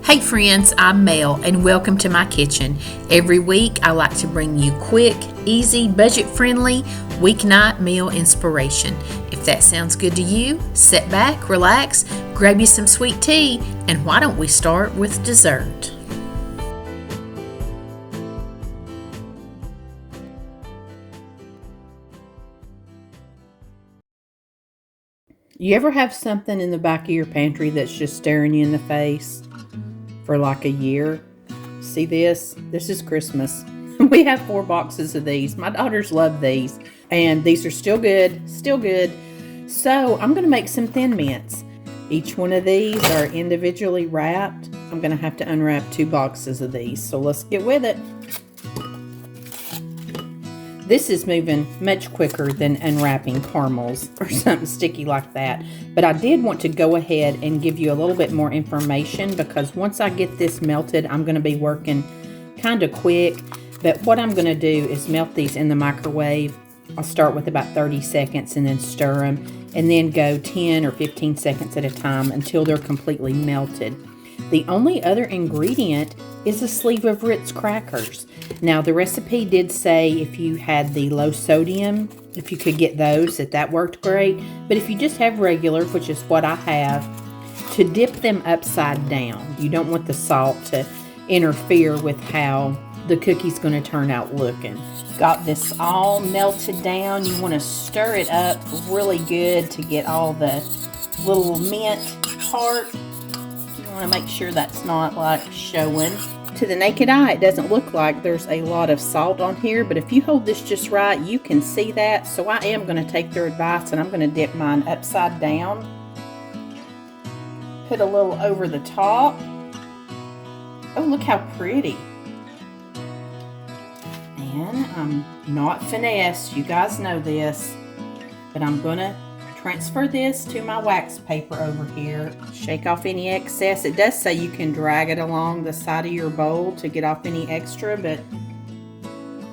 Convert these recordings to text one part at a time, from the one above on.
Hey friends, I'm Mel and welcome to my kitchen. Every week I like to bring you quick, easy, budget-friendly weeknight meal inspiration. If that sounds good to you, sit back, relax, grab you some sweet tea, and why don't we start with dessert? You ever have something in the back of your pantry that's just staring you in the face for like a year? See this? This is Christmas. We have 4 boxes of these. My daughters love these. And these are still good, still good. So I'm going to make some Thin Mints. Each one of these are individually wrapped. I'm going to have to unwrap 2 boxes of these. So let's get with it. This is moving much quicker than unwrapping caramels or something sticky like that. But I did want to go ahead and give you a little bit more information because once I get this melted, I'm going to be working kind of quick. But what I'm going to do is melt these in the microwave. I'll start with about 30 seconds and then stir them and then go 10 or 15 seconds at a time until they're completely melted. The only other ingredient is a sleeve of Ritz crackers. Now the recipe did say if you had the low sodium, if you could get those, that worked great. But if you just have regular, which is what I have, to dip them upside down. You don't want the salt to interfere with how the cookie's going to turn out looking. Got this all melted down. You want to stir it up really good to get all the little mint part. You want to make sure that's not like showing. To the naked eye, it doesn't look like there's a lot of salt on here, but if you hold this just right, you can see that. So I am going to take their advice and I'm going to dip mine upside down. Put a little over the top. Oh, look how pretty. And I'm not finesse, you guys know this, but I'm going to transfer this to my wax paper over here. Shake off any excess. It does say you can drag it along the side of your bowl to get off any extra, but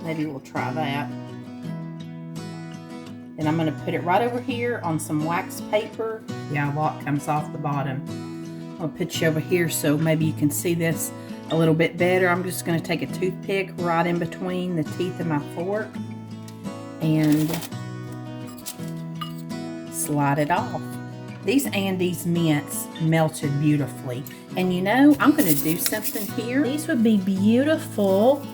maybe we'll try that. Then I'm going to put it right over here on some wax paper. Yeah, a lot comes off the bottom. I'll put you over here so maybe you can see this a little bit better. I'm just going to take a toothpick right in between the teeth of my fork and slide it off. These Andes mints melted beautifully. And you know, I'm going to do something here. These would be beautiful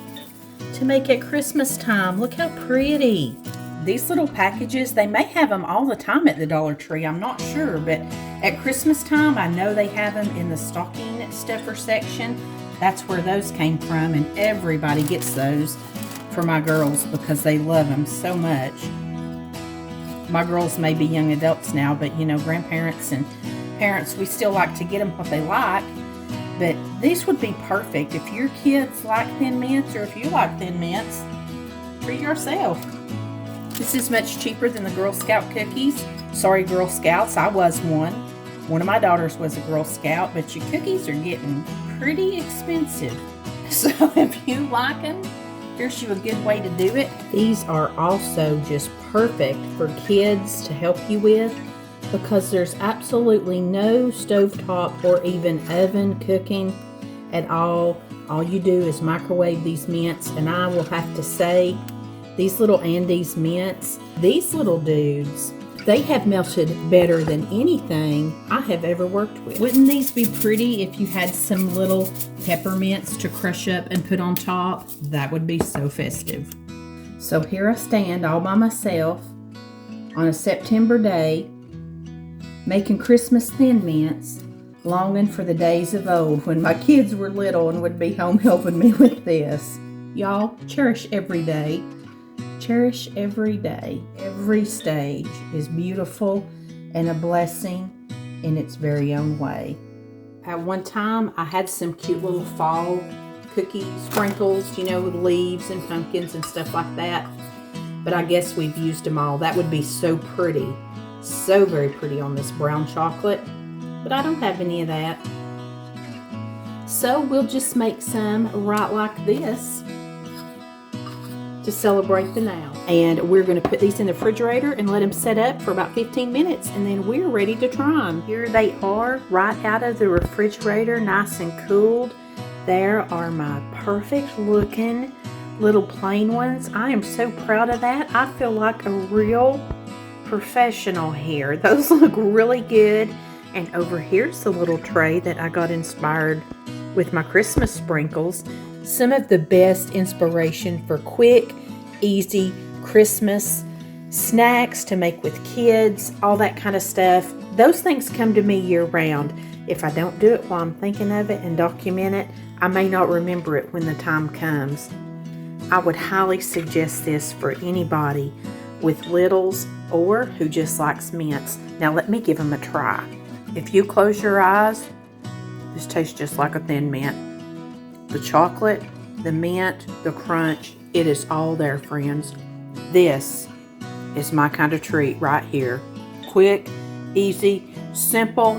to make at Christmas time. Look how pretty. These little packages, they may have them all the time at the Dollar Tree. I'm not sure, but at Christmas time, I know they have them in the stocking stuffer section. That's where those came from, and everybody gets those for my girls because they love them so much. My girls may be young adults now, but you know, grandparents and parents, we still like to get them what they like. But these would be perfect if your kids like Thin Mints, or if you like Thin Mints, treat yourself. This is much cheaper than the Girl Scout cookies. Sorry, Girl Scouts, I was one. One of my daughters was a Girl Scout, but your cookies are getting pretty expensive. So if you like them, here's you a good way to do it. These are also just perfect for kids to help you with because there's absolutely no stovetop or even oven cooking at all. All you do is microwave these mints, and I will have to say, these little Andes mints, these little dudes, they have melted better than anything I have ever worked with. Wouldn't these be pretty if you had some little peppermints to crush up and put on top? That would be so festive. So here I stand all by myself on a September day making Christmas Thin Mints, longing for the days of old when my kids were little and would be home helping me with this. Y'all, cherish every day. Cherish every day. Every stage is beautiful and a blessing in its very own way. At one time, I had some cute little fall cookie sprinkles, you know, with leaves and pumpkins and stuff like that. But I guess we've used them all. That would be so pretty. So very pretty on this brown chocolate. But I don't have any of that. So we'll just make some right like this to celebrate the now. And we're going to put these in the refrigerator and let them set up for about 15 minutes, and then we're ready to try them. Here they are, right out of the refrigerator, nice and cooled. There are my perfect looking little plain ones. I am so proud of that. I feel like a real professional here. Those look really good. And over here's the little tray that I got inspired with my Christmas sprinkles. Some of the best inspiration for quick, easy Christmas snacks to make with kids, all that kind of stuff. Those things come to me year round. If I don't do it while I'm thinking of it and document it, I may not remember it when the time comes. I would highly suggest this for anybody with littles or who just likes mints. Now let me give them a try. If you close your eyes, this tastes just like a Thin Mint. The chocolate, the mint, the crunch, it is all there, friends. This is my kind of treat right here. Quick, easy, simple,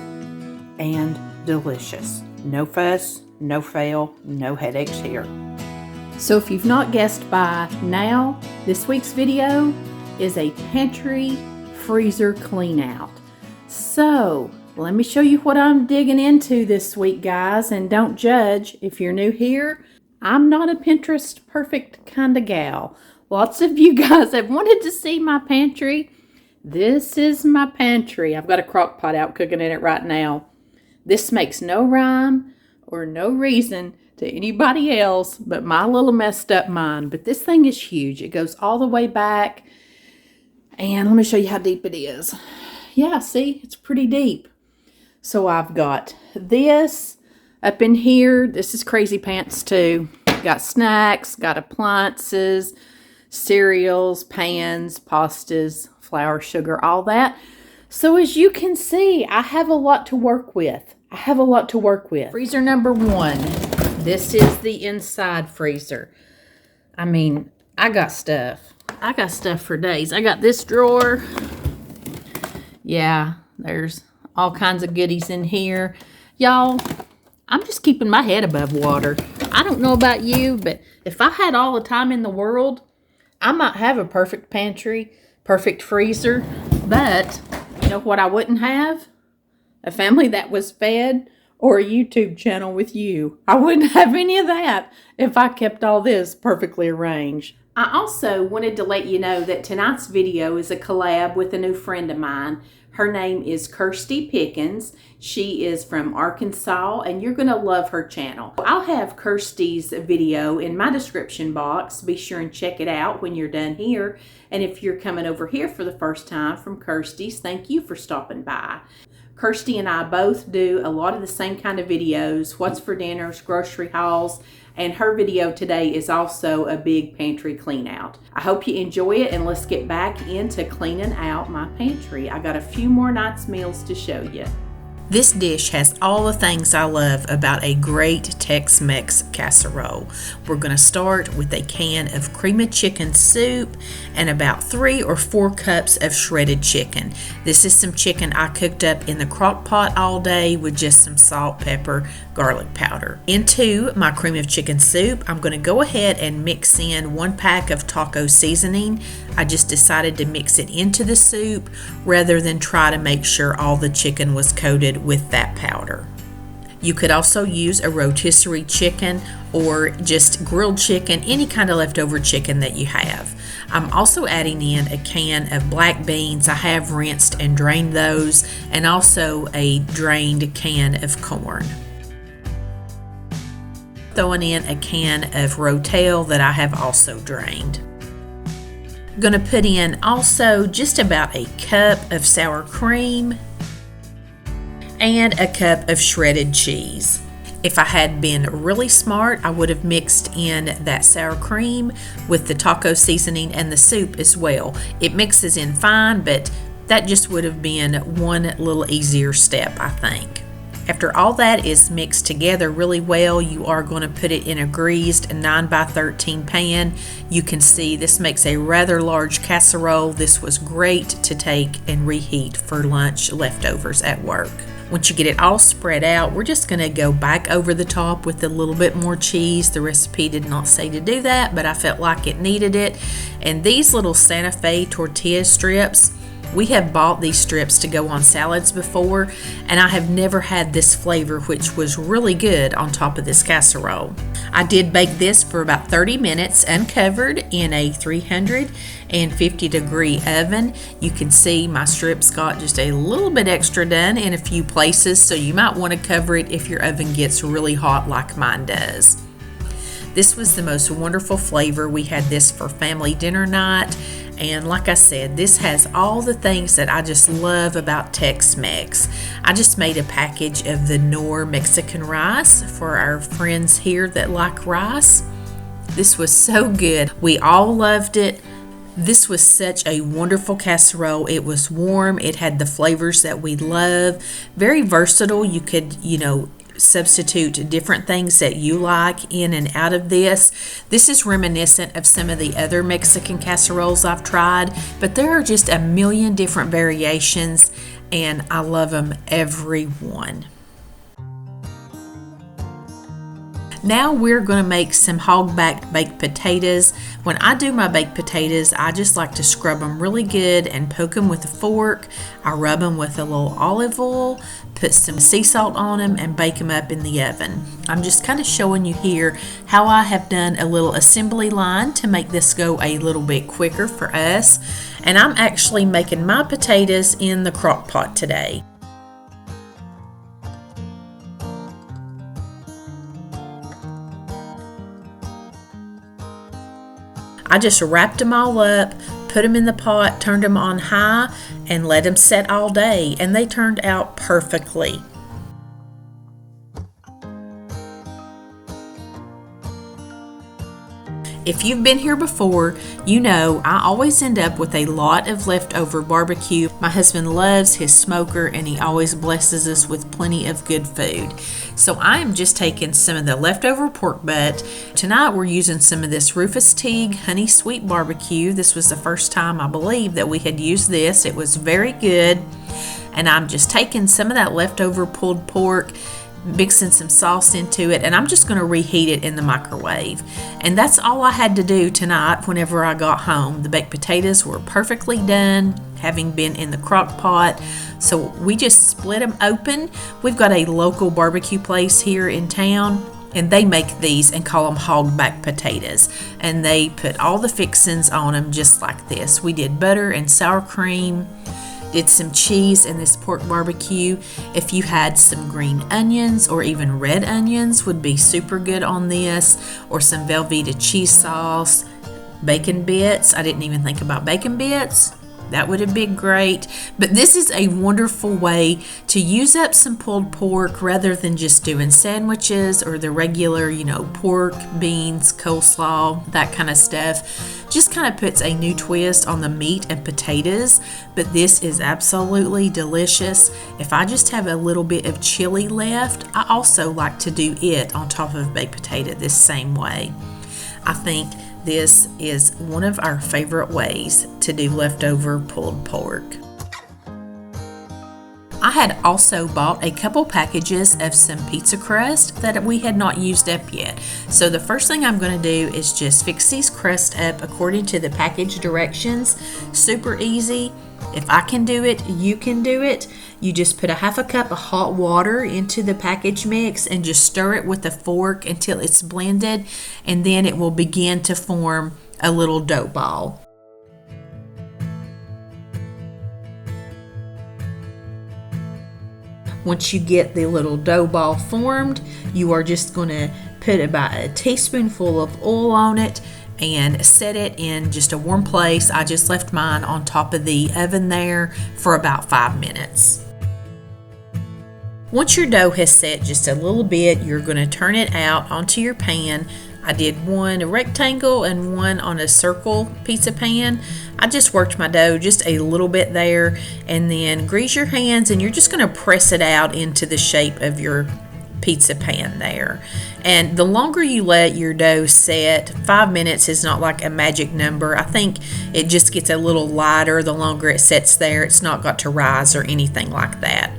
and delicious. No fuss, no fail, no headaches here. So if you've not guessed by now, this week's video is a pantry freezer clean out. So let me show you what I'm digging into this week, guys, and don't judge. If you're new here, I'm not a Pinterest perfect kind of gal. Lots of you guys have wanted to see my pantry. This is my pantry. I've got a crock pot out cooking in it right now. This makes no rhyme or no reason to anybody else but my little messed up mind. But this thing is huge. It goes all the way back. And let me show you how deep it is. Yeah, see, it's pretty deep. So I've got this up in here. This is crazy pants too. Got snacks, got appliances, cereals, pans, pastas, flour, sugar, all that. So as you can see, I have a lot to work with. Freezer number 1. This is the inside freezer. I mean, I got stuff. I got stuff for days. I got this drawer. Yeah, there's all kinds of goodies in here. Y'all, I'm just keeping my head above water. I don't know about you, but if I had all the time in the world, I might have a perfect pantry, perfect freezer. But you know what I wouldn't have? A family that was fed, or a YouTube channel with you. I wouldn't have any of that if I kept all this perfectly arranged. I also wanted to let you know that tonight's video is a collab with a new friend of mine. Her name is Kirsti Pickens. She is from Arkansas, and you're going to love her channel. I'll have Kirsti's video in my description box. Be sure and check it out when you're done here. And if you're coming over here for the first time from Kirsti's, thank you for stopping by. Kirsti and I both do a lot of the same kind of videos, what's for dinners, grocery hauls, and her video today is also a big pantry clean out. I hope you enjoy it, and let's get back into cleaning out my pantry. I got a few more night's meals to show you. This dish has all the things I love about a great Tex-Mex casserole. We're going to start with a can of cream of chicken soup and about 3 or 4 cups of shredded chicken. This is some chicken I cooked up in the crock pot all day with just some salt, pepper, garlic powder. Into my cream of chicken soup, I'm going to go ahead and mix in 1 pack of taco seasoning. I just decided to mix it into the soup rather than try to make sure all the chicken was coated with that powder. You could also use a rotisserie chicken or just grilled chicken, any kind of leftover chicken that you have. I'm also adding in a can of black beans. I have rinsed and drained those, and also a drained can of corn. Throwing in a can of rotel that I have also drained. I'm going to put in also just about a cup of sour cream and a cup of shredded cheese. If I had been really smart, I would have mixed in that sour cream with the taco seasoning and the soup as well. It mixes in fine, but that just would have been one little easier step, I think. After all that is mixed together really well, you are going to put it in a greased 9x13 pan. You can see this makes a rather large casserole. This was great to take and reheat for lunch leftovers at work. Once you get it all spread out, we're just going to go back over the top with a little bit more cheese. The recipe did not say to do that, but I felt like it needed it. And these little Santa Fe tortilla strips, we have bought these strips to go on salads before, and I have never had this flavor, which was really good on top of this casserole. I did bake this for about 30 minutes uncovered in a 350-degree oven. You can see my strips got just a little bit extra done in a few places, so you might want to cover it if your oven gets really hot like mine does. This was the most wonderful flavor. We had this for family dinner night. And like I said, this has all the things that I just love about Tex-Mex. I just made a package of the Knorr Mexican rice for our friends here that like rice. This was so good. We all loved it. This was such a wonderful casserole. It was warm. It had the flavors that we love. Very versatile. You could, substitute different things that you like in and out of this. This is reminiscent of some of the other Mexican casseroles I've tried, but there are just a million different variations, and I love them every one. Now we're going to make some hog-backed baked potatoes. When I do my baked potatoes, I just like to scrub them really good and poke them with a fork. I rub them with a little olive oil, put some sea salt on them, and bake them up in the oven. I'm just kind of showing you here how I have done a little assembly line to make this go a little bit quicker for us. And I'm actually making my potatoes in the crock pot today. I just wrapped them all up, put them in the pot, turned them on high, and let them set all day, and they turned out perfectly. If you've been here before, you know I always end up with a lot of leftover barbecue. My husband loves his smoker, and he always blesses us with plenty of good food. So I am just taking some of the leftover pork butt. Tonight we're using some of this Rufus Teague Honey Sweet Barbecue. This was the first time I believe that we had used this. It was very good. And I'm just taking some of that leftover pulled pork, mixing some sauce into it, and I'm just going to reheat it in the microwave. And that's all I had to do tonight whenever I got home. The baked potatoes were perfectly done, having been in the crock pot. So we just split them open. We've got a local barbecue place here in town, and they make these and call them hog-backed potatoes. And they put all the fixings on them just like this. We did butter and sour cream, did some cheese in this pork barbecue. If you had some green onions or even red onions would be super good on this, or some Velveeta cheese sauce, bacon bits. I didn't even think about bacon bits. That would have been great. But this is a wonderful way to use up some pulled pork rather than just doing sandwiches or the regular, pork, beans, coleslaw, that kind of stuff. Just kind of puts a new twist on the meat and potatoes. But this is absolutely delicious. If I just have a little bit of chili left, I also like to do it on top of baked potato this same way. I think this is one of our favorite ways to do leftover pulled pork. I had also bought a couple packages of some pizza crust that we had not used up yet. So the first thing I'm going to do is just fix these crusts up according to the package directions. Super easy. If I can do it, you can do it. You just put a half a cup of hot water into the package mix and just stir it with a fork until it's blended, and then it will begin to form a little dough ball. Once you get the little dough ball formed, you are just going to put about a teaspoonful of oil on it and set it in just a warm place. I just left mine on top of the oven there for about 5 minutes. Once your dough has set just a little bit, you're going to turn it out onto your pan. I did one a rectangle and one on a circle pizza pan. I just worked my dough just a little bit there, and then grease your hands and you're just going to press it out into the shape of your pizza pan there. And the longer you let your dough set, 5 minutes is not like a magic number. I think it just gets a little lighter the longer it sets there. It's not got to rise or anything like that.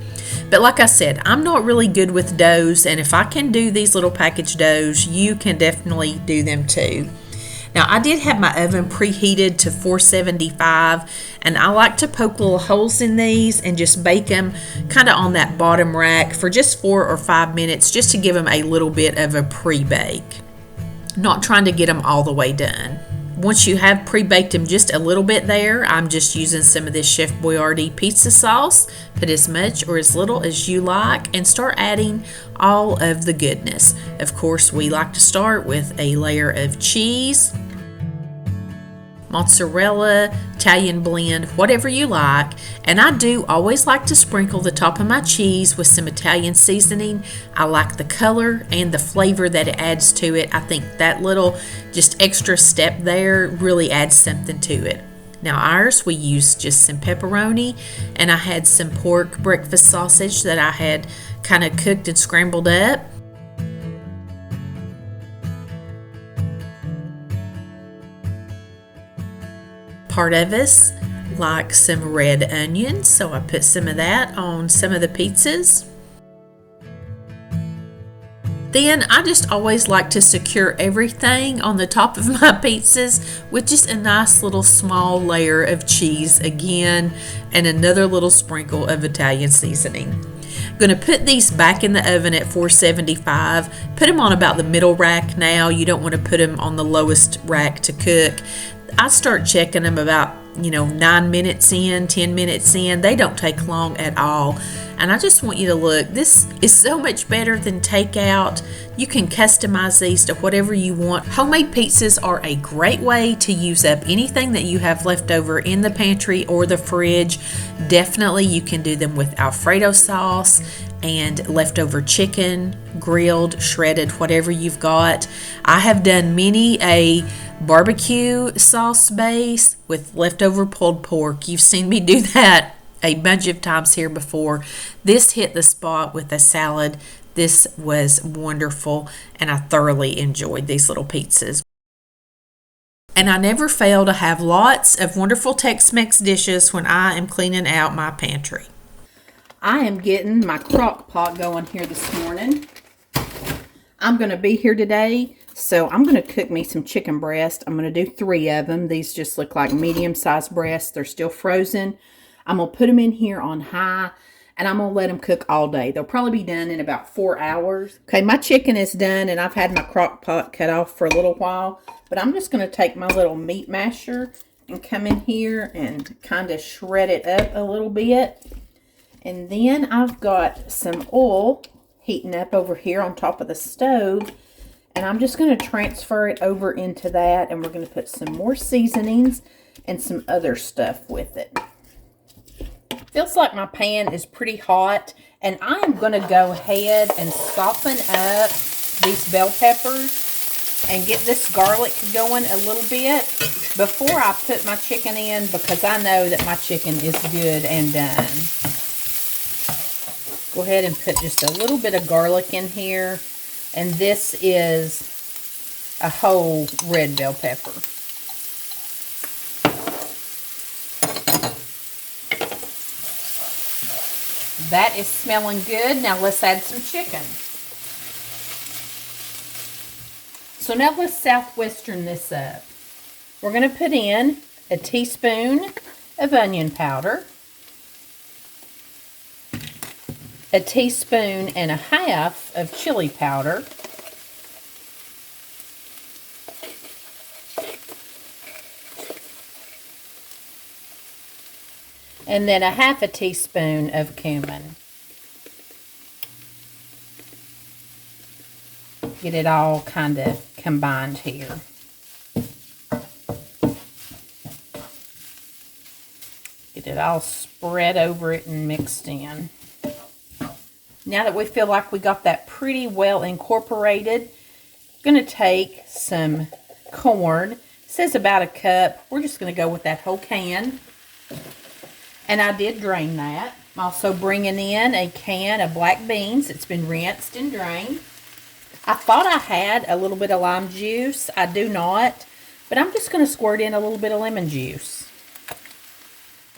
But like I said, I'm not really good with doughs, and if I can do these little packaged doughs, you can definitely do them too. Now, I did have my oven preheated to 475, and I like to poke little holes in these and just bake them kind of on that bottom rack for just 4 or 5 minutes, just to give them a little bit of a pre-bake. Not trying to get them all the way done. Once you have pre-baked them just a little bit there, I'm just using some of this Chef Boyardee pizza sauce. Put as much or as little as you like and start adding all of the goodness. Of course, we like to start with a layer of cheese, mozzarella, Italian blend, whatever you like. And I do always like to sprinkle the top of my cheese with some Italian seasoning. I like the color and the flavor that it adds to it. I think that little just extra step there really adds something to it. Now ours, we used just some pepperoni, and I had some pork breakfast sausage that I had kind of cooked and scrambled up. Part of us like some red onions, so I put some of that on some of the pizzas. Then I just always like to secure everything on the top of my pizzas with just a nice little small layer of cheese again, and another little sprinkle of Italian seasoning. I'm going to put these back in the oven at 475. Put them on about the middle rack now. You don't want to put them on the lowest rack to cook. I start checking them about 9 minutes in, 10 minutes in. They don't take long at all. And I just want you to look. This is so much better than takeout. You can customize these to whatever you want. Homemade pizzas are a great way to use up anything that you have left over in the pantry or the fridge. Definitely you can do them with Alfredo sauce and leftover chicken, grilled, shredded, whatever you've got. I have done many a barbecue sauce base with leftover pulled pork. You've seen me do that a bunch of times here before. This hit the spot with a salad. This was wonderful, and I thoroughly enjoyed these little pizzas. And I never fail to have lots of wonderful Tex-Mex dishes when I am cleaning out my pantry. I am getting my crock pot going here this morning. I'm going to be here today, so I'm going to cook me some chicken breast. I'm going to do 3 of them. These just look like medium-sized breasts. They're still frozen. I'm going to put them in here on high, and I'm going to let them cook all day. They'll probably be done in about 4 hours. Okay, my chicken is done, and I've had my crock pot cut off for a little while, but I'm just going to take my little meat masher and come in here and kind of shred it up a little bit. And then I've got some oil heating up over here on top of the stove, and I'm just going to transfer it over into that, and we're going to put some more seasonings and some other stuff with it. Feels like my pan is pretty hot, and I am going to go ahead and soften up these bell peppers and get this garlic going a little bit before I put my chicken in, because I know that my chicken is good and done. Go ahead and put just a little bit of garlic in here, and this is a whole red bell pepper. That is smelling good. Now let's add some chicken. So now let's southwestern this up. We're going to put in a teaspoon of onion powder, a teaspoon and a half of chili powder, and then a half a teaspoon of cumin. Get it all kind of combined here. Get it all spread over it and mixed in. Now that we feel like we got that pretty well incorporated, I'm going to take some corn. It says about a cup. We're just going to go with that whole can. And I did drain that. I'm also bringing in a can of black beans. It's been rinsed and drained. I thought I had a little bit of lime juice. I do not. But I'm just going to squirt in a little bit of lemon juice.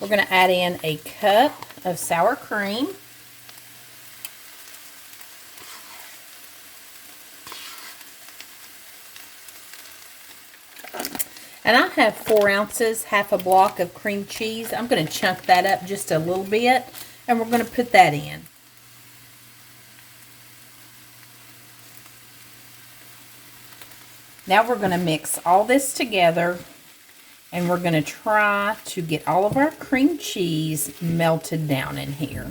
We're going to add in a cup of sour cream. And I have 4 ounces, half a block of cream cheese. I'm going to chunk that up just a little bit, and we're going to put that in. Now we're going to mix all this together, and we're going to try to get all of our cream cheese melted down in here.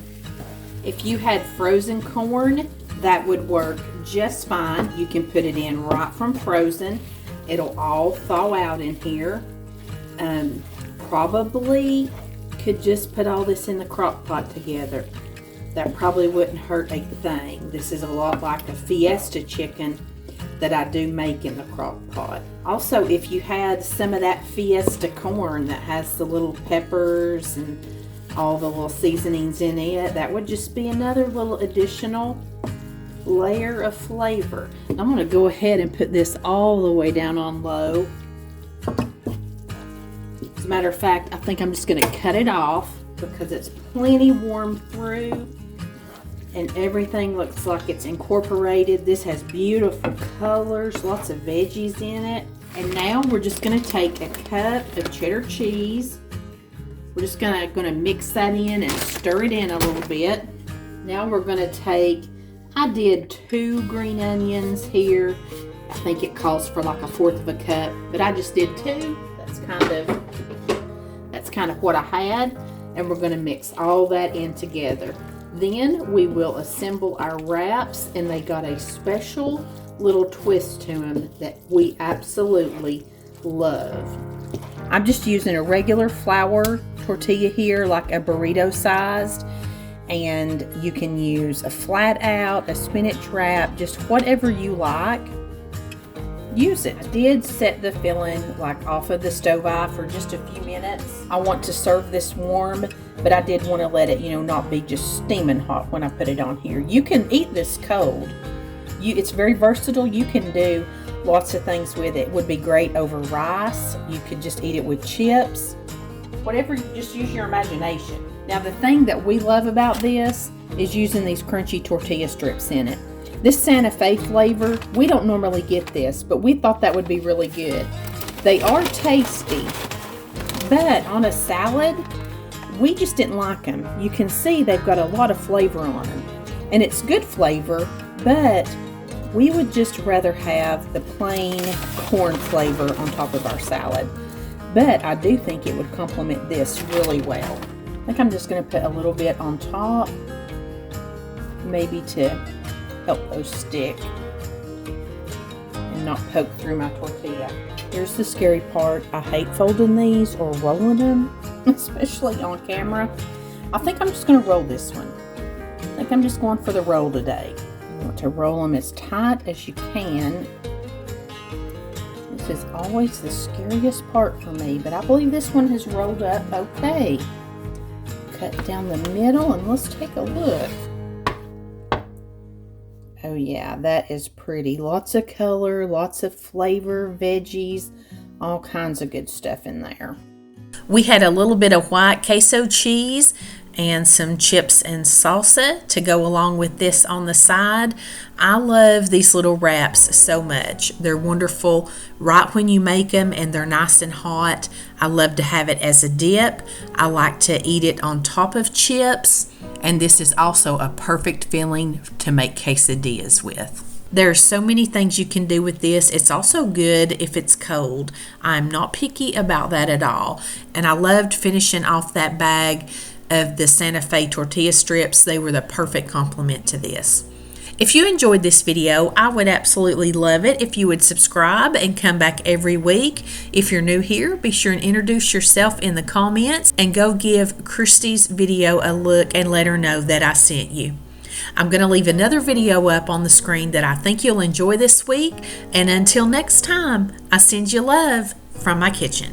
If you had frozen corn, that would work just fine. You can put it in right from frozen. It'll all thaw out in here. Probably could just put all this in the crock pot together. That probably wouldn't hurt a thing. This is a lot like a fiesta chicken that I do make in the crock pot. Also, if you had some of that fiesta corn that has the little peppers and all the little seasonings in it, that would just be another little additional layer of flavor. I'm going to go ahead and put this all the way down on low. As a matter of fact, I think I'm just going to cut it off because it's plenty warm through and everything looks like it's incorporated. This has beautiful colors, lots of veggies in it. And now we're just going to take a cup of cheddar cheese. We're just going to mix that in and stir it in a little bit. Now we're going to take, I did 2 green onions here. I think it calls for like 1/4 of a cup, but I just did 2. That's kind of what I had. And we're going to mix all that in together. Then we will assemble our wraps, and they got a special little twist to them that we absolutely love. I'm just using a regular flour tortilla here, like a burrito sized, and you can use a flat out, a spinach wrap, just whatever you like. Use it. I did set the filling like off of the stove eye for just a few minutes. I want to serve this warm, but I did want to let it, not be just steaming hot when I put it on here. You can eat this cold. It's very versatile. You can do lots of things with it. It would be great over rice. You could just eat it with chips. Whatever, just use your imagination. Now the thing that we love about this is using these crunchy tortilla strips in it. This Santa Fe flavor, we don't normally get this, but we thought that would be really good. They are tasty, but on a salad, we just didn't like them. You can see they've got a lot of flavor on them, and it's good flavor, but we would just rather have the plain corn flavor on top of our salad. But I do think it would complement this really well. I think I'm just going to put a little bit on top, maybe to help those stick and not poke through my tortilla. Here's the scary part. I hate folding these or rolling them, especially on camera. I think I'm just going to roll this one. I think I'm just going for the roll today. You want to roll them as tight as you can. This is always the scariest part for me, but I believe this one has rolled up okay. Cut down the middle and let's take a look. Oh yeah, that is pretty. Lots of color, lots of flavor, veggies, all kinds of good stuff in there. We had a little bit of white queso cheese and some chips and salsa to go along with this on the side. I love these little wraps so much. They're wonderful right when you make them, and they're nice and hot. I love to have it as a dip. I like to eat it on top of chips, and this is also a perfect filling to make quesadillas with. There are so many things you can do with this. It's also good if it's cold. I'm not picky about that at all, and I loved finishing off that bag of the Santa Fe tortilla strips. They were the perfect complement to this. If you enjoyed this video, I would absolutely love it if you would subscribe and come back every week. If you're new here, be sure and introduce yourself in the comments and go give Kirsti's video a look and let her know that I sent you. I'm going to leave another video up on the screen that I think you'll enjoy this week. And until next time, I send you love from my kitchen.